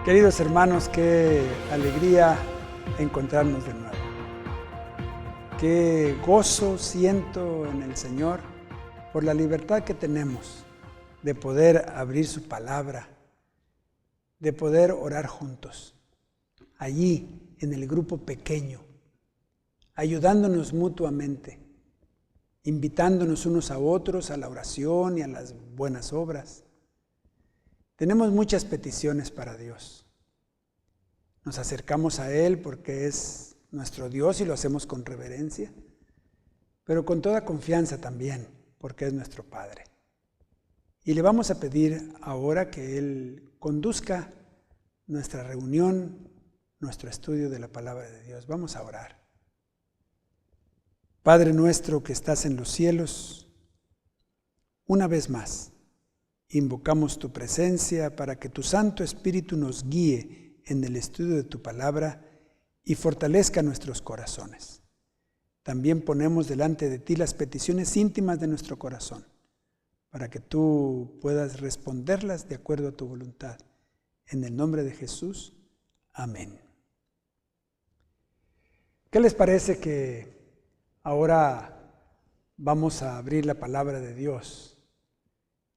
Queridos hermanos, qué alegría encontrarnos de nuevo. Qué gozo siento en el Señor por la libertad que tenemos de poder abrir su palabra, de poder orar juntos, allí en el grupo pequeño, ayudándonos mutuamente, invitándonos unos a otros a la oración y a las buenas obras. Tenemos muchas peticiones para Dios. Nos acercamos a Él porque es nuestro Dios y lo hacemos con reverencia, pero con toda confianza también, porque es nuestro Padre. Y le vamos a pedir ahora que Él conduzca nuestra reunión, nuestro estudio de la palabra de Dios. Vamos a orar. Padre nuestro que estás en los cielos, una vez más, invocamos tu presencia para que tu Santo Espíritu nos guíe en el estudio de tu palabra y fortalezca nuestros corazones. También ponemos delante de ti las peticiones íntimas de nuestro corazón, para que tú puedas responderlas de acuerdo a tu voluntad. En el nombre de Jesús, amén. ¿Qué les parece que ahora vamos a abrir la palabra de Dios?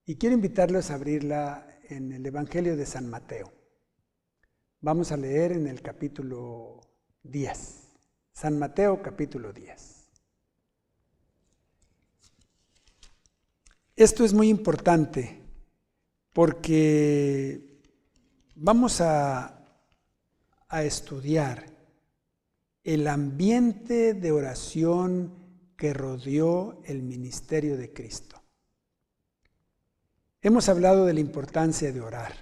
Y quiero invitarlos a abrirla en el Evangelio de San Mateo. Vamos a leer en el capítulo 10. San Mateo, capítulo 10. Esto es muy importante porque vamos a estudiar el ambiente de oración que rodeó el ministerio de Cristo. Hemos hablado de la importancia de orar.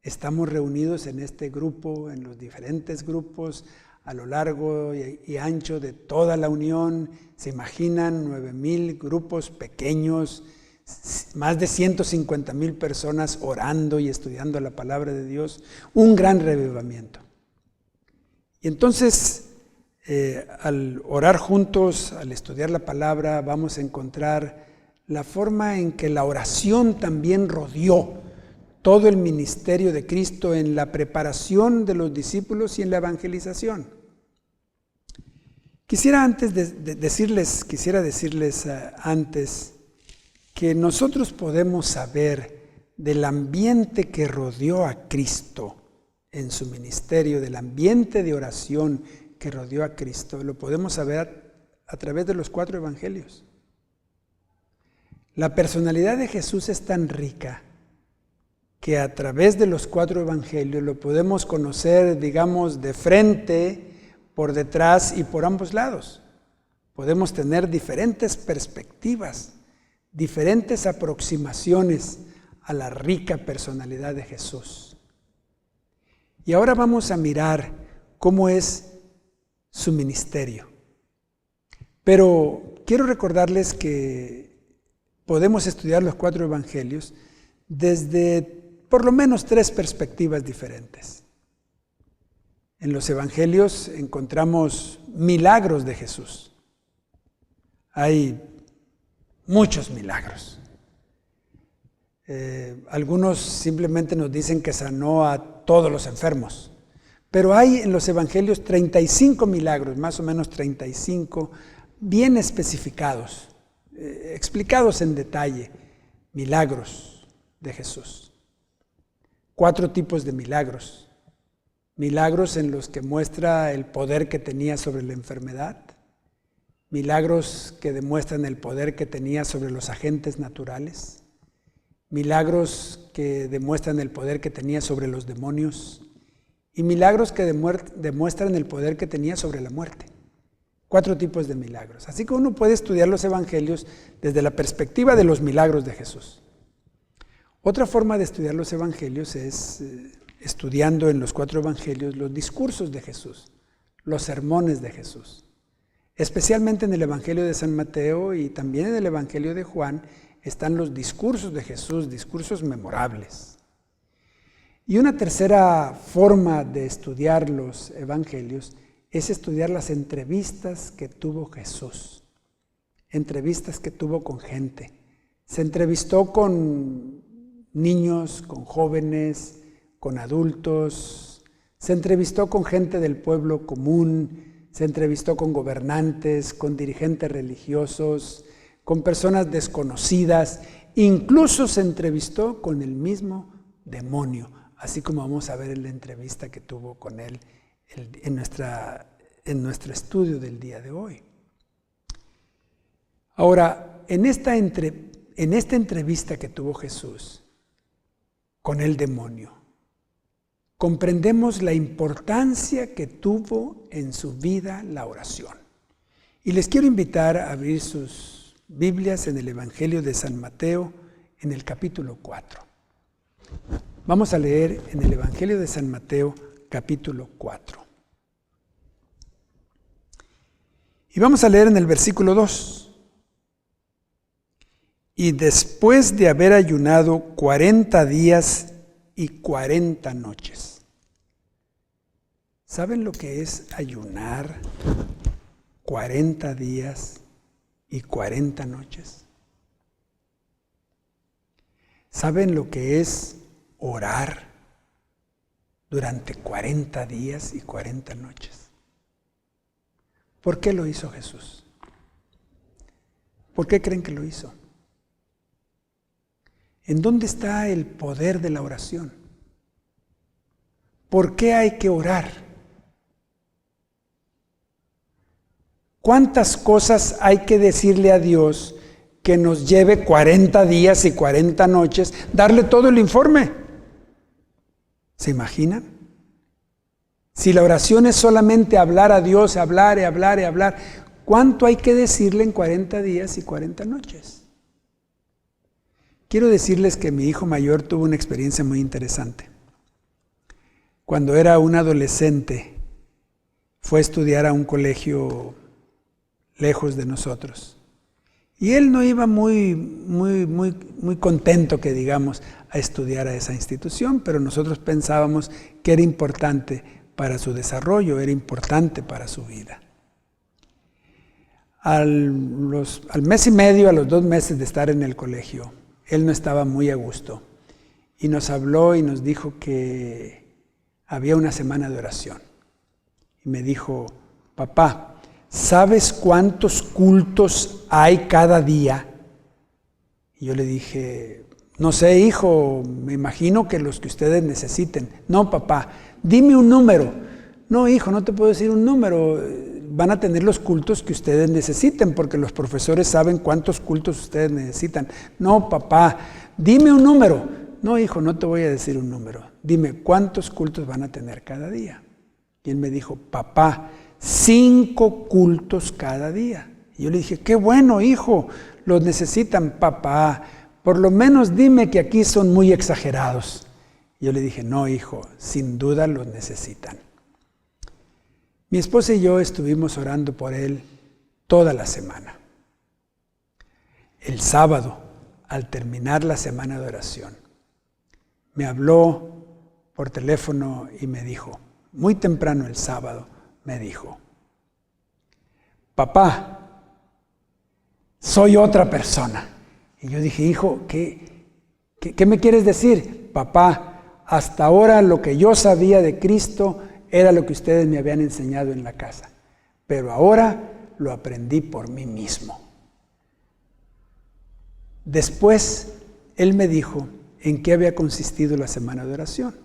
Estamos reunidos en este grupo, en los diferentes grupos, a lo largo y ancho de toda la Unión. Se imaginan 9,000 grupos pequeños, más de 150,000 personas orando y estudiando la palabra de Dios. Un gran revivamiento. Y entonces, al orar juntos, al estudiar la palabra, vamos a encontrar la forma en que la oración también rodeó todo el ministerio de Cristo en la preparación de los discípulos y en la evangelización. Quisiera decirles antes que nosotros podemos saber del ambiente que rodeó a Cristo en su ministerio, del ambiente de oración que rodeó a Cristo. Lo podemos saber a través de los 4 evangelios. La personalidad de Jesús es tan rica que a través de los 4 evangelios lo podemos conocer, digamos, de frente, por detrás y por ambos lados. Podemos tener diferentes perspectivas, diferentes aproximaciones a la rica personalidad de Jesús. Y ahora vamos a mirar cómo es su ministerio. Pero quiero recordarles que podemos estudiar los 4 evangelios desde por lo menos 3 perspectivas diferentes. En los evangelios encontramos milagros de Jesús. Hay muchos milagros. Algunos simplemente nos dicen que sanó a todos los enfermos. Pero hay en los evangelios 35 milagros, más o menos 35, bien especificados, explicados en detalle, milagros de Jesús. 4 tipos de milagros. Milagros en los que muestra el poder que tenía sobre la enfermedad. Milagros que demuestran el poder que tenía sobre los agentes naturales. Milagros que demuestran el poder que tenía sobre los demonios. Y milagros que demuestran el poder que tenía sobre la muerte. 4 tipos de milagros. Así que uno puede estudiar los evangelios desde la perspectiva de los milagros de Jesús. Otra forma de estudiar los evangelios es estudiando en los 4 evangelios los discursos de Jesús, los sermones de Jesús. Especialmente en el evangelio de San Mateo y también en el evangelio de Juan están los discursos de Jesús, discursos memorables. Y una tercera forma de estudiar los evangelios es estudiar las entrevistas que tuvo Jesús, entrevistas que tuvo con gente. Se entrevistó con niños, con jóvenes, con adultos, se entrevistó con gente del pueblo común, se entrevistó con gobernantes, con dirigentes religiosos, con personas desconocidas, incluso se entrevistó con el mismo demonio, así como vamos a ver en la entrevista que tuvo con él en nuestro estudio del día de hoy. Ahora, en esta entrevista que tuvo Jesús con el demonio, comprendemos la importancia que tuvo en su vida la oración. Y les quiero invitar a abrir sus Biblias en el Evangelio de San Mateo, en el capítulo 4. Vamos a leer en el Evangelio de San Mateo, capítulo 4. Y vamos a leer en el versículo 2. Y después de haber ayunado 40 días y 40 noches. ¿Saben lo que es ayunar 40 días y 40 noches? ¿Saben lo que es orar durante 40 días y 40 noches? ¿Por qué lo hizo Jesús? ¿Por qué creen que lo hizo? ¿En dónde está el poder de la oración? ¿Por qué hay que orar? ¿Cuántas cosas hay que decirle a Dios que nos lleve 40 días y 40 noches, darle todo el informe? ¿Se imaginan? Si la oración es solamente hablar a Dios, hablar y hablar y hablar, ¿cuánto hay que decirle en 40 días y 40 noches? Quiero decirles que mi hijo mayor tuvo una experiencia muy interesante. Cuando era un adolescente, fue a estudiar a un colegio lejos de nosotros. Y él no iba muy contento, que digamos, a estudiar a esa institución, pero nosotros pensábamos que era importante para su desarrollo, era importante para su vida. Al mes y medio, a los 2 meses de estar en el colegio, él no estaba muy a gusto y nos habló y nos dijo que había una semana de oración. Y me dijo: papá, ¿sabes cuántos cultos hay cada día? Y yo le dije: no sé, hijo, me imagino que los que ustedes necesiten. No, papá, dime un número. No, hijo, no te puedo decir un número. Van a tener los cultos que ustedes necesiten, porque los profesores saben cuántos cultos ustedes necesitan. No, papá, dime un número. No, hijo, no te voy a decir un número. Dime, ¿cuántos cultos van a tener cada día? Y él me dijo: papá, 5 cultos cada día. Y yo le dije: qué bueno, hijo, los necesitan. Papá, por lo menos dime que aquí son muy exagerados. Y yo le dije: no, hijo, sin duda los necesitan. Mi esposa y yo estuvimos orando por él toda la semana. El sábado, al terminar la semana de oración, me habló por teléfono y me dijo, muy temprano el sábado, me dijo: papá, soy otra persona. Y yo dije: hijo, ¿qué me quieres decir? Papá, hasta ahora lo que yo sabía de Cristo era lo que ustedes me habían enseñado en la casa, pero ahora lo aprendí por mí mismo. Después, él me dijo en qué había consistido la semana de oración.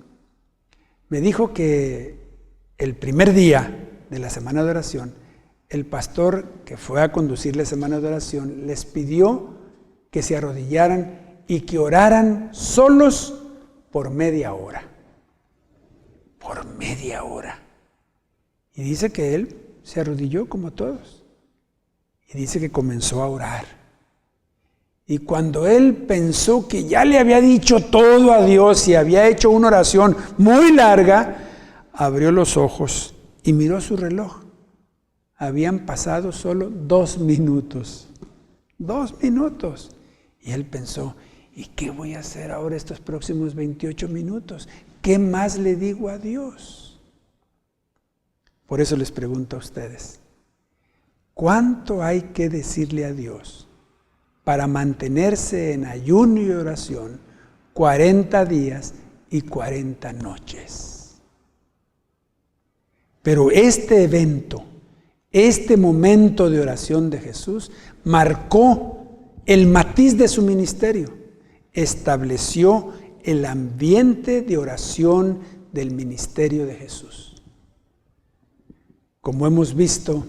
Me dijo que el primer día de la semana de oración, el pastor que fue a conducir la semana de oración les pidió que se arrodillaran y que oraran solos por media hora. Por media hora. Y dice que él se arrodilló como todos. Y dice que comenzó a orar. Y cuando él pensó que ya le había dicho todo a Dios y había hecho una oración muy larga, abrió los ojos y miró su reloj. Habían pasado solo 2 minutos. 2 minutos. Y él pensó: ¿y qué voy a hacer ahora estos próximos 28 minutos? ¿Qué más le digo a Dios? Por eso les pregunto a ustedes, ¿cuánto hay que decirle a Dios para mantenerse en ayuno y oración 40 días y 40 noches. Pero este evento, este momento de oración de Jesús, marcó el matiz de su ministerio, estableció el ambiente de oración del ministerio de Jesús. Como hemos visto,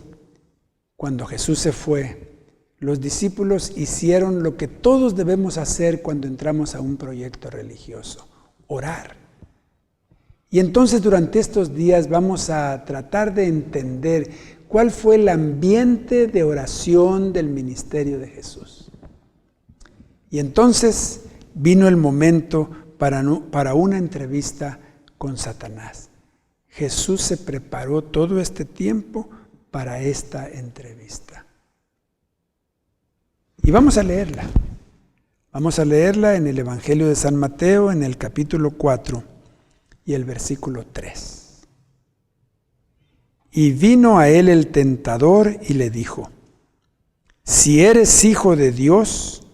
cuando Jesús se fue, los discípulos hicieron lo que todos debemos hacer cuando entramos a un proyecto religioso: orar. Y entonces durante estos días vamos a tratar de entender cuál fue el ambiente de oración del ministerio de Jesús. Y entonces vino el momento para una entrevista con Satanás. Jesús se preparó todo este tiempo para esta entrevista. Y vamos a leerla. Vamos a leerla en el Evangelio de San Mateo, en el capítulo 4 y el versículo 3. Y vino a él el tentador y le dijo: si eres hijo de Dios,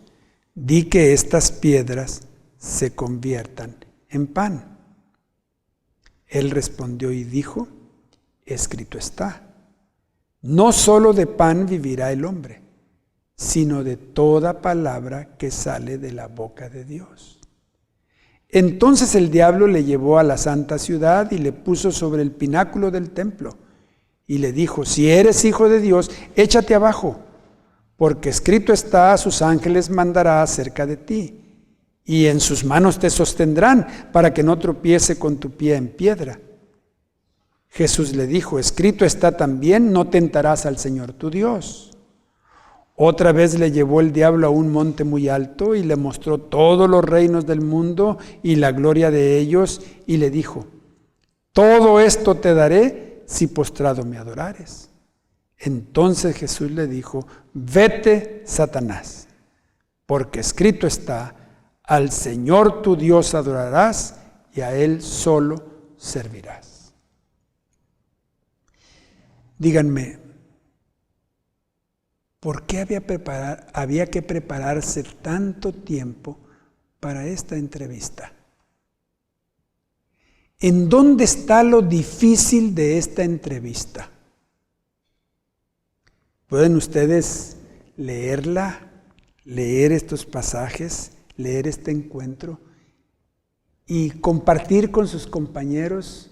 di que estas piedras se conviertan en pan. Él respondió y dijo: escrito está, no solo de pan vivirá el hombre, sino de toda palabra que sale de la boca de Dios. Entonces el diablo le llevó a la santa ciudad y le puso sobre el pináculo del templo y le dijo: si eres hijo de Dios, échate abajo, porque escrito está, a sus ángeles mandará acerca de ti, y en sus manos te sostendrán para que no tropiece con tu pie en piedra. Jesús le dijo: escrito está también, no tentarás al Señor tu Dios. Otra vez le llevó el diablo a un monte muy alto y le mostró todos los reinos del mundo y la gloria de ellos, y le dijo: todo esto te daré si postrado me adorares. Entonces Jesús le dijo: vete, Satanás, porque escrito está, al Señor tu Dios adorarás y a Él solo servirás. Díganme, ¿por qué había que prepararse tanto tiempo para esta entrevista? ¿En dónde está lo difícil de esta entrevista? ¿Pueden ustedes leerla, leer estos pasajes, leer este encuentro y compartir con sus compañeros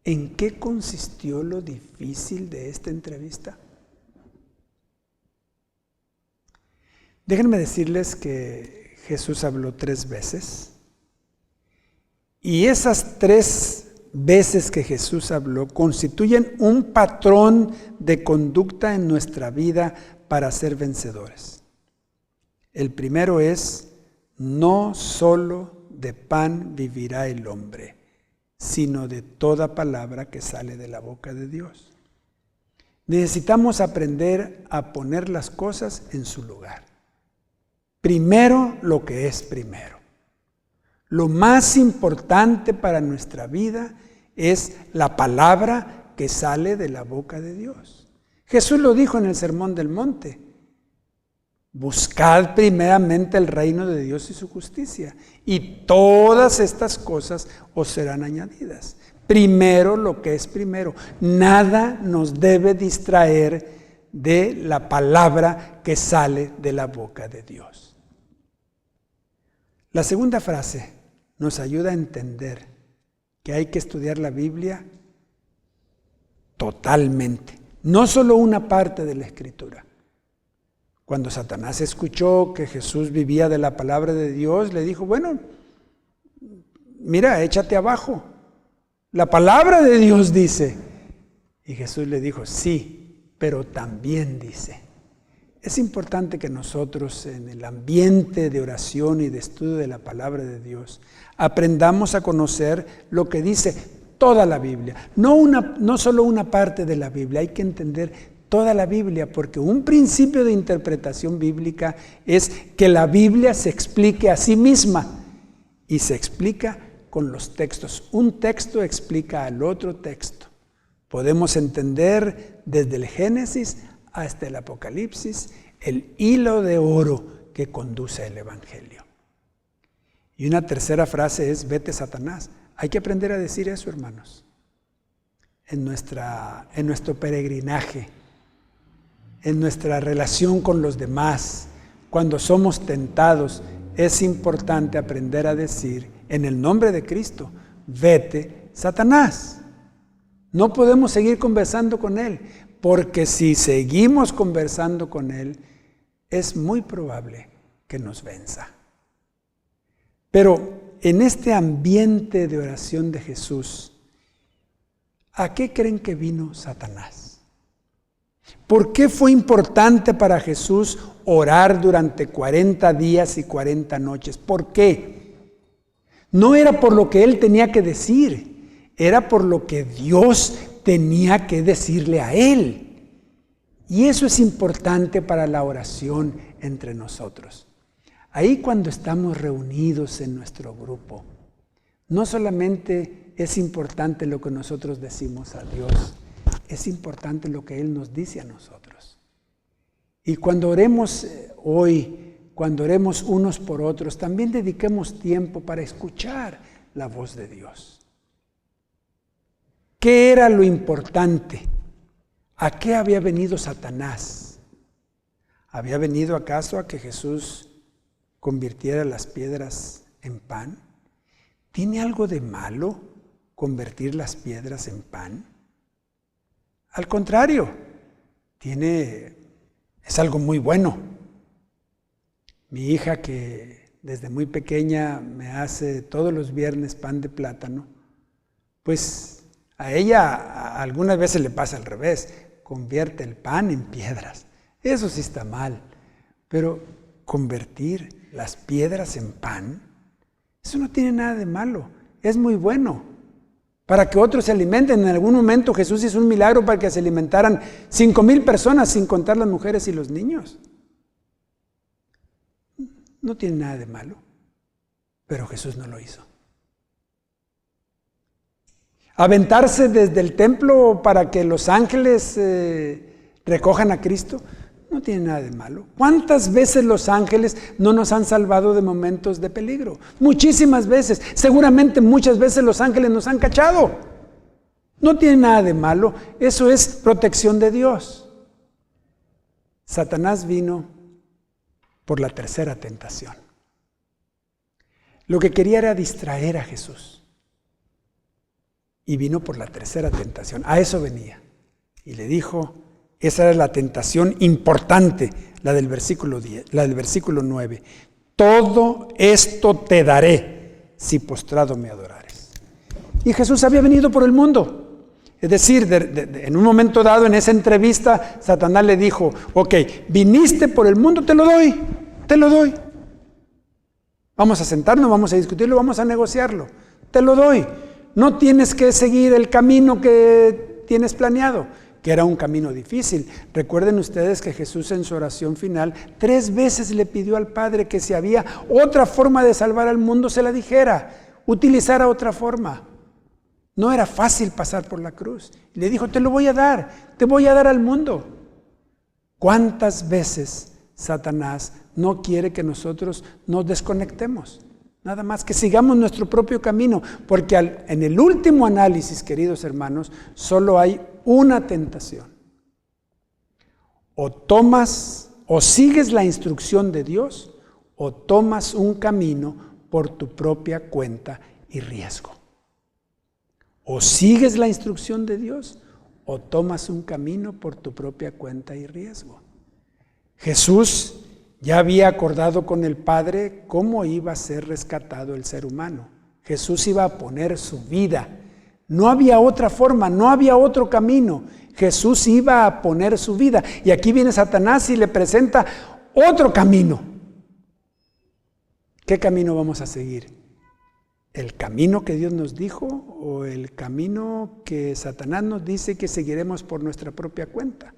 en qué consistió lo difícil de esta entrevista? Déjenme decirles que Jesús habló 3 veces, y esas 3 veces que Jesús habló constituyen un patrón de conducta en nuestra vida para ser vencedores. El primero es: no solo de pan vivirá el hombre, sino de toda palabra que sale de la boca de Dios. Necesitamos aprender a poner las cosas en su lugar. Primero lo que es primero. Lo más importante para nuestra vida es la palabra que sale de la boca de Dios. Jesús lo dijo en el Sermón del Monte: buscad primeramente el reino de Dios y su justicia, y todas estas cosas os serán añadidas. Primero lo que es primero. Nada nos debe distraer de la palabra que sale de la boca de Dios. La segunda frase nos ayuda a entender que hay que estudiar la Biblia totalmente, no solo una parte de la Escritura. Cuando Satanás escuchó que Jesús vivía de la palabra de Dios, le dijo: bueno, mira, échate abajo. La palabra de Dios dice. Y Jesús le dijo: sí, pero también dice. Es importante que nosotros, en el ambiente de oración y de estudio de la palabra de Dios, aprendamos a conocer lo que dice toda la Biblia. No solo una parte de la Biblia, hay que entender toda la Biblia, porque un principio de interpretación bíblica es que la Biblia se explique a sí misma, y se explica con los textos. Un texto explica al otro texto. Podemos entender desde el Génesis hasta el Apocalipsis el hilo de oro que conduce el Evangelio. Y una tercera frase es, vete Satanás. Hay que aprender a decir eso, hermanos. En nuestro peregrinaje, en nuestra relación con los demás, cuando somos tentados, es importante aprender a decir, en el nombre de Cristo, vete Satanás. No podemos seguir conversando con él, porque si seguimos conversando con él, es muy probable que nos venza. Pero en este ambiente de oración de Jesús, ¿a qué creen que vino Satanás? ¿Por qué fue importante para Jesús orar durante 40 días y 40 noches? ¿Por qué? No era por lo que él tenía que decir, era por lo que Dios tenía que decirle a él. Y eso es importante para la oración entre nosotros. Ahí cuando estamos reunidos en nuestro grupo, no solamente es importante lo que nosotros decimos a Dios, es importante lo que Él nos dice a nosotros. Y cuando oremos hoy, cuando oremos unos por otros, también dediquemos tiempo para escuchar la voz de Dios. ¿Qué era lo importante? ¿A qué había venido Satanás? ¿Había venido acaso a que Jesús convirtiera las piedras en pan? ¿Tiene algo de malo convertir las piedras en pan? Al contrario, es algo muy bueno. Mi hija, que desde muy pequeña me hace todos los viernes pan de plátano, pues a ella algunas veces le pasa al revés, convierte el pan en piedras. Eso sí está mal, pero convertir las piedras en pan, eso no tiene nada de malo, es muy bueno. Para que otros se alimenten. En algún momento Jesús hizo un milagro para que se alimentaran 5,000 personas, sin contar las mujeres y los niños. No tiene nada de malo, pero Jesús no lo hizo. Aventarse desde el templo para que los ángeles recojan a Cristo, no tiene nada de malo. ¿Cuántas veces los ángeles no nos han salvado de momentos de peligro? Muchísimas veces. Seguramente muchas veces los ángeles nos han cachado. No tiene nada de malo. Eso es protección de Dios. Satanás vino por la tercera tentación. Lo que quería era distraer a Jesús. Y vino por la tercera tentación. A eso venía. Y le dijo, esa era la tentación importante, la del versículo 10, la del versículo 9. Todo esto te daré si postrado me adorares. Y Jesús había venido por el mundo. Es decir, en un momento dado, en esa entrevista, Satanás le dijo, ok, viniste por el mundo, te lo doy. Vamos a sentarnos, vamos a discutirlo, vamos a negociarlo. Te lo doy. No tienes que seguir el camino que tienes planeado, que era un camino difícil. Recuerden ustedes que Jesús en su oración final 3 veces le pidió al Padre que si había otra forma de salvar al mundo se la dijera, utilizara otra forma. No era fácil pasar por la cruz. Le dijo, te lo voy a dar, te voy a dar al mundo. ¿Cuántas veces Satanás no quiere que nosotros nos desconectemos? Nada más que sigamos nuestro propio camino, porque en el último análisis, queridos hermanos, solo hay una tentación. O sigues la instrucción de Dios, o tomas un camino por tu propia cuenta y riesgo. O sigues la instrucción de Dios, o tomas un camino por tu propia cuenta y riesgo. Jesús ya había acordado con el Padre cómo iba a ser rescatado el ser humano. Jesús iba a poner su vida. No había otra forma, no había otro camino. Jesús iba a poner su vida. Y aquí viene Satanás y le presenta otro camino. ¿Qué camino vamos a seguir? ¿El camino que Dios nos dijo o el camino que Satanás nos dice que seguiremos por nuestra propia cuenta?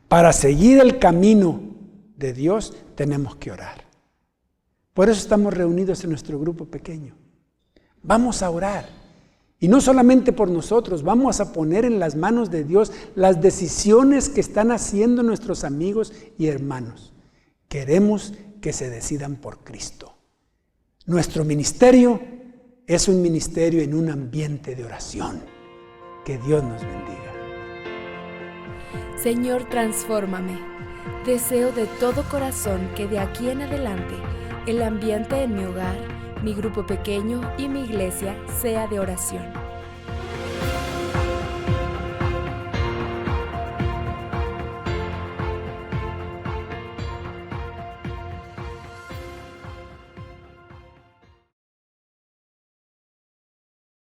Para seguir el camino de Dios tenemos que orar. Por eso estamos reunidos en nuestro grupo pequeño. Vamos a orar. Y no solamente por nosotros, vamos a poner en las manos de Dios las decisiones que están haciendo nuestros amigos y hermanos. Queremos que se decidan por Cristo. Nuestro ministerio es un ministerio en un ambiente de oración. Que Dios nos bendiga. Señor, transfórmame. Deseo de todo corazón que de aquí en adelante el ambiente en mi hogar, mi grupo pequeño y mi iglesia sea de oración.